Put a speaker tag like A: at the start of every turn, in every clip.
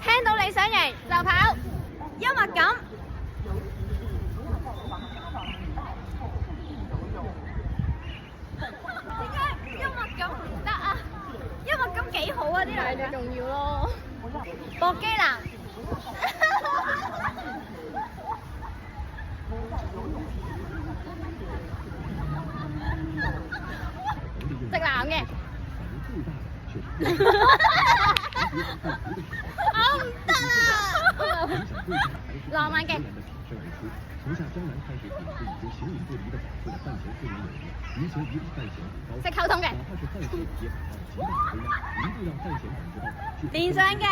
A: 聽到你想贏就跑，幽默感。點解幽默感唔得啊？幽默感幾好啊！啲兩個重要咯。搏機男。直男嘅。我唔得啊！浪漫嘅。識溝通嘅。連上嘅。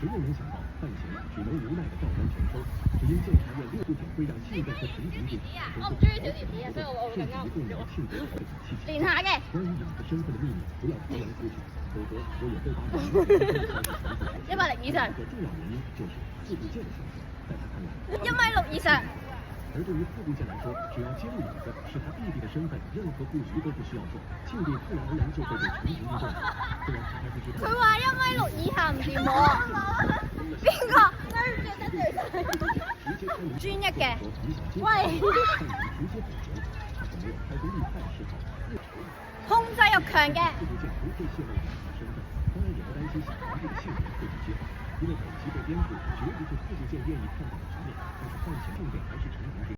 A: 谁又能想到范闲只能无奈的照单全收，只因监察院6部检会让现在和陈情并我唔中意小甜甜，所以我會更加唔用。連下嘅。關於兩個身份的秘密，不要傳揚出去，否則我也會把你100厘以上。一個重要原因就是副部件的身份，在他看來1.6米以上。而對於副部件來說，只要揭露影子是他弟弟的身份，任何布局都不需要做，慶帝自然而然就會被陳情令動。雖然他還不知道。佢話1.6米以下唔掂我。邊個？專一嘅。喂。控制欲強嘅。因为本期被编故绝不是副部件愿意看到的局面，但是范闲重点还是陈情。